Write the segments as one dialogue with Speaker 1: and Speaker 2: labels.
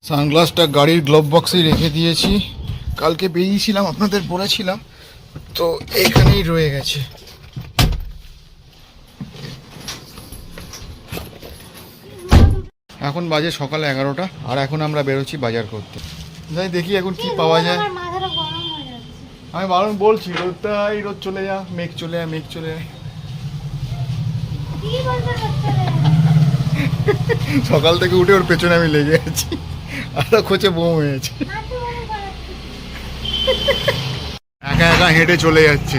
Speaker 1: সানগ্লাসটা গাড়ির গ্লোভ বক্সে রেখে দিয়েছি। কালকে বেরিয়েছিলাম, আপনাদের বলেছিলাম, তো এখানেই রয়ে গেছে। এখন বাজে সকাল 11টা, আর এখন আমরা বেরোচ্ছি বাজার করতে। যাই দেখি এখন কি পাওয়া যায়। আমি বারণ বলছি, রোদটাই রোদ চলে যা, মেঘ চলে যায়, মেঘ চলে যায়। সকাল থেকে উঠে ওর পেছনে আমি লেগে আছি, আর খোঁচে বোম হয়েছে। একা একা হেঁটে চলে যাচ্ছে,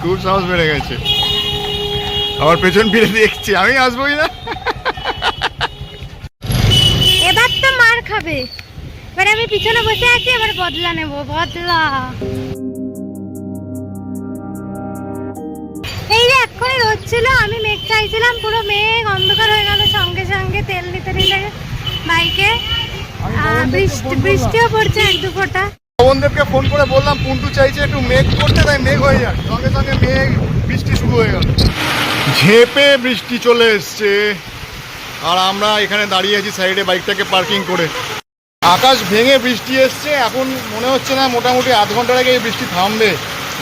Speaker 1: খুব সাহস বেড়ে গেছে। আবার পেছন ফিরে দেখছি, আমি আসবোই না।
Speaker 2: এবার তো মার খাবে। এবার আমি পিছনে বসে আছি, এবার বদলা নেব, বদলা। এই যে এক্ষুনি রোদ ছিল, আমি মেঘ চাইছিলাম, পুরো মেঘ অন্ধকার হয়ে গেল সঙ্গে সঙ্গে। তেল নিতে নিলে বাইকে বৃষ্টিও পড়ছে এক দু ফোঁটা।
Speaker 1: পবনদেবকে ফোন করে বললাম পুন্টু চাইছে একটু মেঘ করতে, তাই মেঘ হয়ে যাক, সঙ্গে সঙ্গে মেঘ, বৃষ্টি শুরু হয়ে গেল। ঝেপে বৃষ্টি চলে এসছে, আর আমরা এখানে দাঁড়িয়ে আছি সাইডে বাইকটাকে পার্কিং করে। আকাশ ভেঙে বৃষ্টি এসছে, এখন মনে হচ্ছে না মোটামুটি আধ ঘন্টার আগে এই বৃষ্টি থামবে।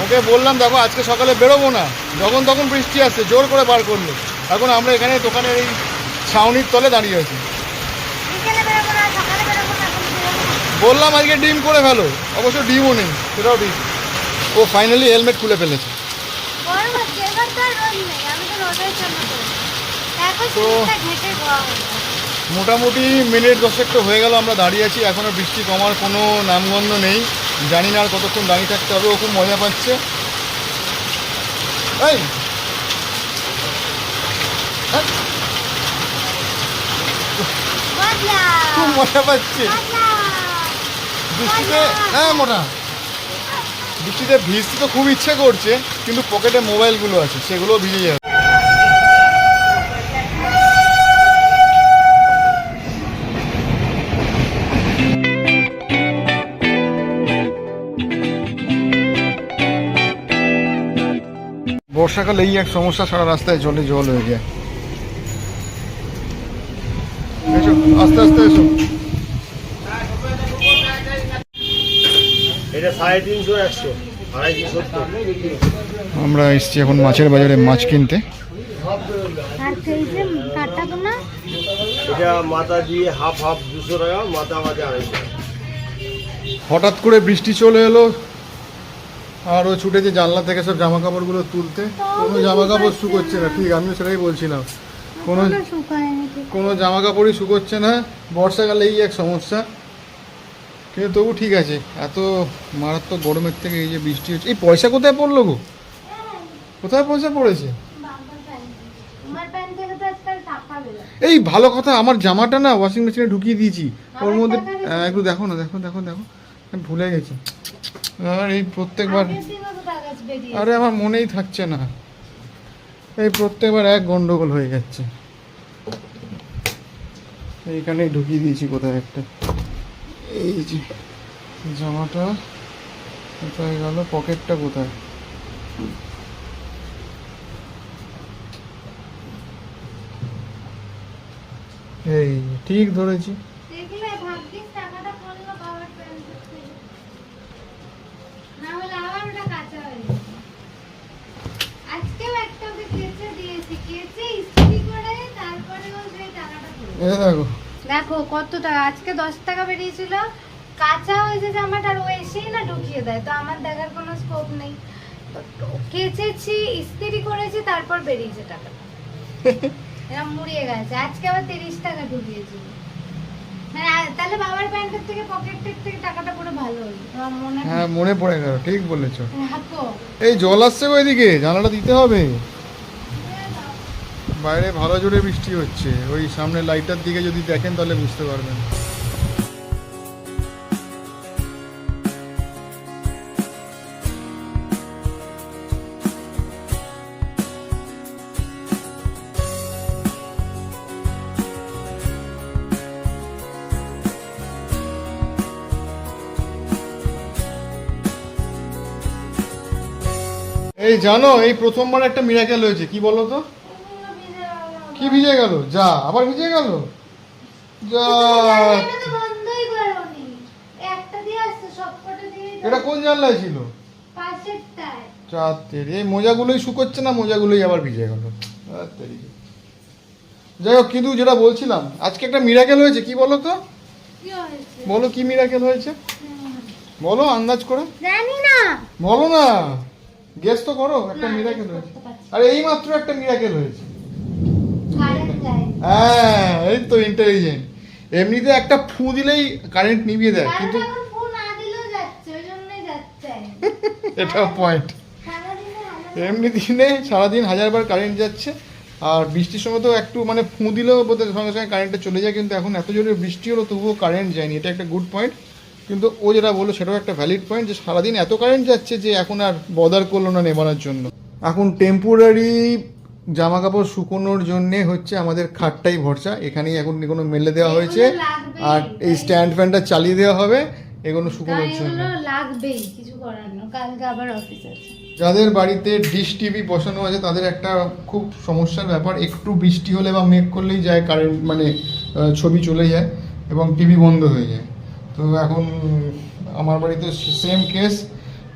Speaker 1: ওকে বললাম দেখো আজকে সকালে বেরোবো না, যখন তখন বৃষ্টি আসছে, জোর করে বার করলো। এখন আমরা এখানে দোকানের এই ছাউনির তলে দাঁড়িয়ে আছি। বললাম আজকে ডিম করে ফেলো, অবশ্য ডিমও নেই, সেটাও ঠিক। ও ফাইনালি হেলমেট খুলে ফেলেছে। তো মোটামুটি মিনিট 10 তো হয়ে গেল আমরা দাঁড়িয়ে আছি, এখনও বৃষ্টি কমার কোনো নামগন্ধ নেই। জানি না আর কতক্ষণ দাঁড়িয়ে থাকতে হবে। ও খুব মজা পাচ্ছে, এই খুব মজা পাচ্ছে বৃষ্টিতে। হ্যাঁ মোটা বৃষ্টিতে ভিজতে তো খুব ইচ্ছে করছে, কিন্তু পকেটে মোবাইলগুলো আছে, সেগুলো ভিজে যাবে। বর্ষাকালে এই এক সমস্যা, সারা রাস্তায় জলে জল হয়ে যায়। এসো আস্তে আস্তে এসো। আমরা এসছি এখন মাছের বাজারে মাছ কিনতে। হঠাৎ করে বৃষ্টি চলে এলো, আর ও ছুটেছে জানলা থেকে সব জামা কাপড়গুলো তুলতে। কোনো জামা কাপড় শুকোচ্ছে না, ঠিক আমিও সেটাই বলছিলাম, কোনো জামা কাপড়ই শুকোচ্ছে না। বর্ষাকালে এই এক সমস্যা, কিন্তু তবু ঠিক আছে। এত মারাত্মক গরমের থেকে এই যে বৃষ্টি হচ্ছে। এই পয়সা কোথায় পড়লো গো? কোথায় পয়সা পড়েছে? এই ভালো কথা, আমার জামাটা না ওয়াশিং মেশিনে ঢুকিয়ে দিয়েছি, ওর মধ্যে একটু দেখো না, দেখো দেখো দেখো, আমি ভুলে গেছি। আর এই প্রত্যেকবার, আরে আমার মনেই থাকছে না, এই প্রত্যেকবার এক গন্ডগোল হয়ে যাচ্ছে। এইখানেই ঢুকিয়ে দিয়েছি কোথায় একটা। এই যে জামাটা কোথায় গেল, পকেটটা কোথায়? এই ঠিক ধরেছি। দেখো
Speaker 2: দেখো কত টাকা, আজকে 10 টাকা বেরিয়েছিল, কাঁচা হয়েছে জামাটা, আর ও এসেই না ঢুকিয়ে দেয়, তো আমার দেখার কোনো স্কোপ নেই। কেচেছি, ইস্ত্রি করেছি, তারপর বেরিয়েছে টাকাটা। এরকম মুড়িয়ে গেছে। আজকে আবার 30 টাকা ঢুকিয়েছিল। তাহলে বাবার প্যান্টের থেকে পকেটের থেকে টাকাটা পুরো ভালো হলো।
Speaker 1: হ্যাঁ মনে পড়ে গেল, ঠিক বলেছো। এই জল আসছে ওইদিকে, জানালা দিতে হবে। বাইরে ভালো জোরে বৃষ্টি হচ্ছে, ওই সামনে লাইটার দিকে যদি দেখেন তাহলে বুঝতে পারবেন। এই জানো, এই প্রথমবার একটা মিরাকেল হয়েছে। কি বলো তো? কি ভিজে গেল? যা আবার ভিজে গেল। যা
Speaker 2: এটা তো বন্ধই করোনি, একটা দিয়ে আসছে সবকটা দিয়ে
Speaker 1: এটা কোন জানলায় ছিল?
Speaker 2: পাশেরটায়।
Speaker 1: চাঁদের এই মোজাগুলোই শুকোচ্ছে না, মোজাগুলোই আবার ভিজে গেল। যাই হোক, কিন্তু যেটা বলছিলাম, আজকে একটা মিরাকেল হয়েছে। কি বলো তো,
Speaker 2: কি হয়েছে?
Speaker 1: বলো কি মিরাকেল হয়েছে, বলো আন্দাজ করে,
Speaker 2: জানি না।
Speaker 1: বলো না, গেস তো করো। একটা
Speaker 2: না,
Speaker 1: মিরাকেল
Speaker 2: guess
Speaker 1: হয়েছে।
Speaker 2: করতে পারছি না।
Speaker 1: আরে এই মাত্র একটা মিরাকেল হয়েছে।
Speaker 2: কারেন্ট যায়।
Speaker 1: হ্যাঁ, এই তো ইন্টেলিজেন্ট। এমনিতে একটা ফু দিলেই কারেন্ট নিভিয়ে দেয়,
Speaker 2: কারেন্ট
Speaker 1: কিন্তু
Speaker 2: এখন ফোন না দিলেও যাচ্ছে, ওই জন্যই যাচ্ছে।
Speaker 1: এটাও পয়েন্ট।
Speaker 2: সারাদিনে
Speaker 1: এমনি দিনে সারাদিন 1000 বার কারেন্ট যাচ্ছে, আর বৃষ্টির সময় তো একটু মানে ফু দিলেও বোধহয় সঙ্গে সঙ্গে কারেন্টটা চলে যায়, কিন্তু এখন এত জোরে বৃষ্টি হলো তবুও কারেন্ট যায়নি। এটা একটা গুড পয়েন্ট। কিন্তু ও যেটা বললো সেটাও একটা ভ্যালিড পয়েন্ট, যে সারাদিন এত কারেন্ট যাচ্ছে যে এখন আর বদার করলো না নেবানোর জন্য। এখন টেম্পোরারি জামা কাপড় শুকোনোর জন্যে হচ্ছে আমাদের খাটটাই ভরসা। এখানেই এখন এগুলো মেলে দেওয়া হয়েছে,
Speaker 2: এগুলো লাগবেই,
Speaker 1: আর এই
Speaker 2: তাই।
Speaker 1: স্ট্যান্ড ফ্যানটা চালিয়ে দেওয়া হবে এগুলো শুকোনোর জন্য।
Speaker 2: এগুলো লাগবেই, কিছু করার না, কালকে আবার অফিস আছে।
Speaker 1: যাদের বাড়িতে ডিশ টিভি বসানো আছে তাদের একটা খুব সমস্যার ব্যাপার, একটু বৃষ্টি হলে বা মেঘ করলেই যায় কারেন্ট, মানে ছবি চলে যায় এবং টিভি বন্ধ হয়ে যায়। তো এখন আমার বাড়িতে সেম কেস,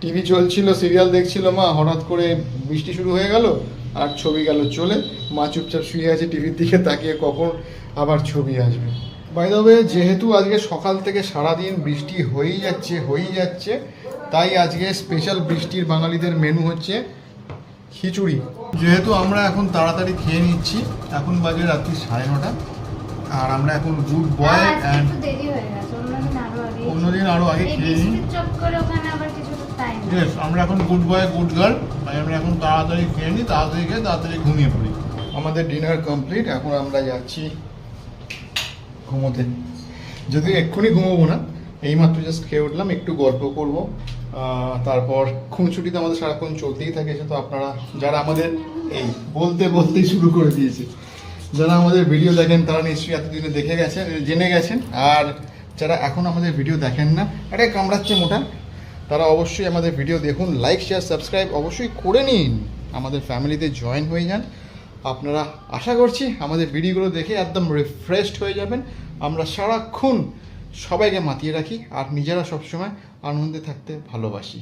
Speaker 1: টিভি চলছিল, সিরিয়াল দেখছিল মা, হঠাৎ করে বৃষ্টি শুরু হয়ে গেল আর ছবি গেল চলে। মা চুপচাপ শুয়ে আছে টিভির দিকে তাকিয়ে, কখন আবার ছবি আসবে। বাই দ্য ওয়ে, যেহেতু আজকে সকাল থেকে সারাদিন বৃষ্টি হয়েই যাচ্ছে, তাই আজকে স্পেশাল বৃষ্টির বাঙালিদের মেনু হচ্ছে খিচুড়ি। যেহেতু আমরা এখন তাড়াতাড়ি খেয়ে নিচ্ছি, এখন বাজে রাত্রি 9:30, আর আমরা এখন গুড বয়
Speaker 2: আজকে
Speaker 1: অ্যান্ড
Speaker 2: একটু দেরি হয়ে গেছে, অন্যদিন আরো আগে।
Speaker 1: অন্যদিন আরো আগে
Speaker 2: এই
Speaker 1: খেয়ে নিই।
Speaker 2: বৃষ্টির চক্করে ওখানে আবার কিছুটা টাইম।
Speaker 1: ইয়েস, আমরা এখন গুড বয় গুড গার্ল, তাই আমরা এখন তাড়াতাড়ি খেয়ে নিই, তাড়াতাড়ি খেয়ে তাড়াতাড়ি ঘুমিয়ে পড়ি। আমাদের ডিনার কমপ্লিট, এখন আমরা যাচ্ছি ঘুমোতে। যদিও এক্ষুনি ঘুমোবো না, এইমাত্র জাস্ট খেয়ে উঠলাম, একটু গল্প করব, তারপর খুনছুটিতে আমাদের সারাক্ষণ চলতেই থাকে। তো আপনারা যারা আমাদের এই বলতেই শুরু করে দিয়েছে, যারা আমাদের ভিডিও দেখেন তারা নিশ্চয়ই এতদিনে দেখে গেছেন, জেনে গেছেন। আর যারা এখন আমাদের ভিডিও দেখেন না, এটা কামড়াচ্ছে মোটা, তারা অবশ্যই আমাদের ভিডিও দেখুন, লাইক শেয়ার সাবস্ক্রাইব অবশ্যই করে নিন, আমাদের ফ্যামিলিতে জয়েন হয়ে যান। আপনারা আশা করছি আমাদের ভিডিওগুলো দেখে একদম রিফ্রেশড হয়ে যাবেন। আমরা সারাক্ষণ সবাইকে মাতিয়ে রাখি আর নিজেরা সবসময় আনন্দে থাকতে ভালোবাসি।